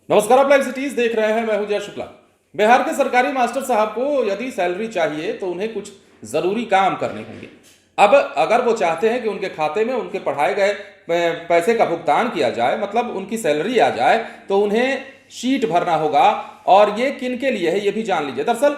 नमस्कार, आप live cities देख रहे हैं। मैं हूं जय शुक्ला। बिहार के सरकारी मास्टर साहब को यदि सैलरी चाहिए तो उन्हें कुछ जरूरी काम करने होंगे। अब अगर वो चाहते हैं कि उनके खाते में उनके पढ़ाए गए पैसे का भुगतान किया जाए, मतलब उनकी सैलरी आ जाए, तो उन्हें शीट भरना होगा। और ये किन के लिए है ये भी जान लीजिए। दरअसल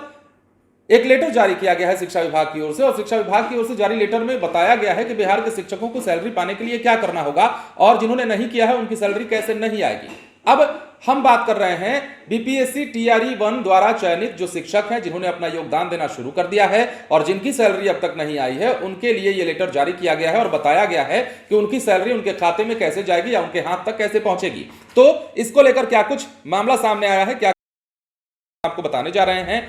एक लेटर जारी किया गया है शिक्षा विभाग की ओर से, और शिक्षा विभाग की ओर से जारी लेटर में बताया गया है कि बिहार के शिक्षकों को सैलरी पाने के लिए क्या करना होगा, और जिन्होंने नहीं किया है उनकी सैलरी कैसे नहीं आएगी। अब हम बात कर रहे हैं बीपीएससी टीआरई 1 द्वारा चयनित जो शिक्षक हैं, जिन्होंने अपना योगदान देना शुरू कर दिया है और जिनकी सैलरी अब तक नहीं आई है, उनके लिए यह लेटर जारी किया गया है और बताया गया है कि उनकी सैलरी उनके खाते में कैसे जाएगी या उनके हाथ तक कैसे पहुंचेगी। तो इसको लेकर क्या कुछ मामला सामने आया है, क्या आपको बताने जा रहे हैं।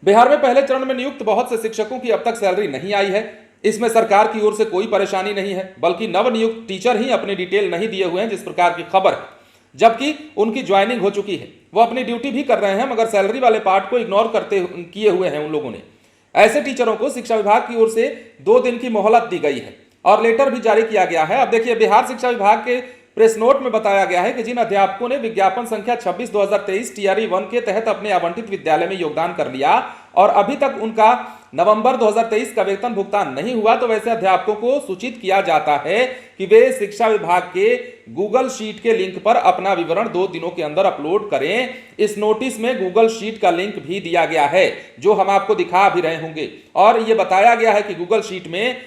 बिहार में पहले चरण में नियुक्त बहुत से शिक्षकों की अब तक सैलरी नहीं आई है। इसमें सरकार की ओर से कोई परेशानी नहीं है, बल्कि नवनियुक्त टीचर ही अपनी डिटेल नहीं दिए हुए हैं, जिस प्रकार की खबर है। जबकि उनकी ज्वाइनिंग हो चुकी है, वो अपनी ड्यूटी भी कर रहे हैं, मगर सैलरी वाले पार्ट को इग्नोर किए हुए हैं उन लोगों ने। ऐसे टीचरों को शिक्षा विभाग की ओर से 2 दिन की मोहलत दी गई है और लेटर भी जारी किया गया है। अब देखिए, बिहार शिक्षा विभाग के प्रेस नोट में बताया गया है कि जिन अध्यापकों ने विज्ञापन संख्या 26/2023 टीआरई 1 के तहत अपने आवंटित विद्यालय में योगदान कर लिया और अभी तक उनका नवंबर 2023 का वेतन भुगतान नहीं हुआ, तो वैसे अध्यापकों को सूचित किया जाता है कि वे शिक्षा विभाग के गूगल शीट के लिंक पर अपना विवरण 2 दिनों के अंदर अपलोड करें। इस नोटिस में गूगल शीट का लिंक भी दिया गया है, जो हम आपको दिखा भी रहे होंगे। और यह बताया गया है कि गूगल शीट में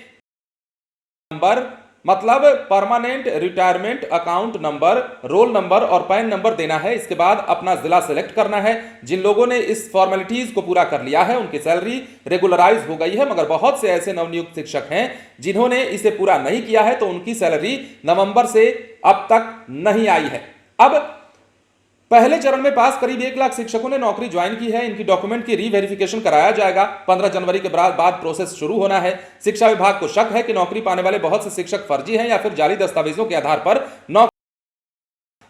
नंबर, मतलब permanent retirement account number, roll number और पैन नंबर देना है। इसके बाद अपना जिला सेलेक्ट करना है। जिन लोगों ने इस फॉर्मेलिटीज को पूरा कर लिया है उनकी सैलरी रेगुलराइज हो गई है, मगर बहुत से ऐसे नवनियुक्त शिक्षक हैं जिन्होंने इसे पूरा नहीं किया है, तो उनकी सैलरी नवंबर से अब तक नहीं आई है। अब पहले चरण में पास करीब 1 लाख शिक्षकों ने नौकरी ज्वाइन की है। इनकी डॉक्यूमेंट की रीवेरिफिकेशन कराया जाएगा। 15 जनवरी के बाद प्रोसेस शुरू होना है। शिक्षा विभाग को शक है कि नौकरी पाने वाले बहुत से शिक्षक फर्जी हैं या फिर जाली दस्तावेजों के आधार पर नौकरी।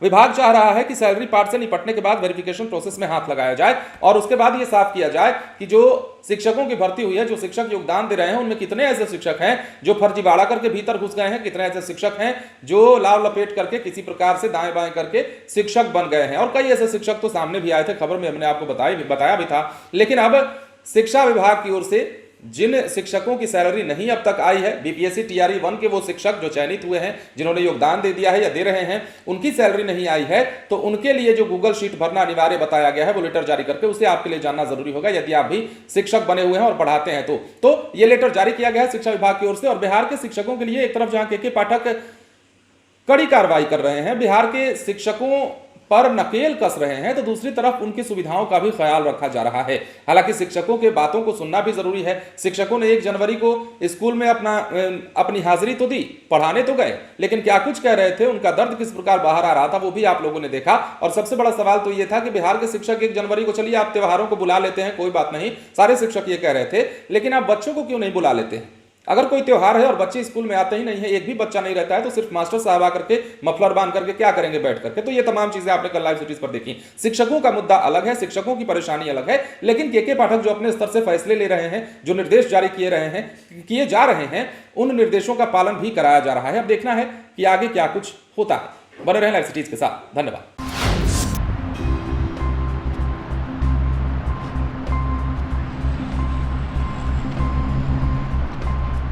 विभाग चाह रहा है कि सैलरी पार्ट से निपटने के बाद वेरिफिकेशन प्रोसेस में हाथ लगाया जाए और उसके बाद यह साफ किया जाए कि जो शिक्षकों की भर्ती हुई है, जो शिक्षक योगदान दे रहे हैं, उनमें कितने ऐसे शिक्षक हैं जो फर्जीवाड़ा करके भीतर घुस गए हैं, कितने ऐसे शिक्षक हैं जो लाव लपेट करके किसी प्रकार से दाएं बाएं करके शिक्षक बन गए हैं। और कई ऐसे शिक्षक तो सामने भी आए थे, खबर में हमने आपको बताया भी था। लेकिन अब शिक्षा विभाग की ओर से जिन शिक्षकों की सैलरी नहीं अब तक आई है, बीपीएससी टीआरई 1 के वो शिक्षक जो चयनित हुए हैं, जिन्होंने योगदान दे दिया है या दे रहे हैं, उनकी सैलरी नहीं आई है, तो उनके लिए जो गूगल शीट भरना अनिवार्य बताया गया है, वो लेटर जारी करके उसे आपके लिए जानना जरूरी होगा, यदि आप भी शिक्षक बने हुए हैं और पढ़ाते हैं तो ये लेटर जारी किया गया है शिक्षा विभाग की ओर से। और बिहार के शिक्षकों के लिए एक तरफ जहां के पाठक कड़ी कार्रवाई कर रहे हैं, बिहार के शिक्षकों पर नकेल कस रहे हैं, तो दूसरी तरफ उनकी सुविधाओं का भी ख्याल रखा जा रहा है। हालांकि शिक्षकों के बातों को सुनना भी जरूरी है। शिक्षकों ने 1 जनवरी को स्कूल में अपनी हाजिरी तो दी, पढ़ाने तो गए, लेकिन क्या कुछ कह रहे थे, उनका दर्द किस प्रकार बाहर आ रहा था, वो भी आप लोगों ने देखा। और सबसे बड़ा सवाल तो यह था कि बिहार के शिक्षक 1 जनवरी को, चलिए आप त्योहारों को बुला लेते हैं, कोई बात नहीं, सारे शिक्षक ये कह रहे थे, लेकिन आप बच्चों को क्यों नहीं बुला लेते हैं? अगर कोई त्योहार है और बच्चे स्कूल में आते ही नहीं है, एक भी बच्चा नहीं रहता है, तो सिर्फ मास्टर साहब आकर के मफलर बांध करके क्या करेंगे बैठ करके? तो ये तमाम चीजें आपने कल लाइव सिटीज पर देखी। शिक्षकों का मुद्दा अलग है, शिक्षकों की परेशानी अलग है, लेकिन के पाठक जो अपने स्तर से फैसले ले रहे हैं, जो निर्देश जारी किए जा रहे हैं, उन निर्देशों का पालन भी कराया जा रहा है। अब देखना है कि आगे क्या कुछ होता है। बने रहें लाइव सिटीज के साथ। धन्यवाद।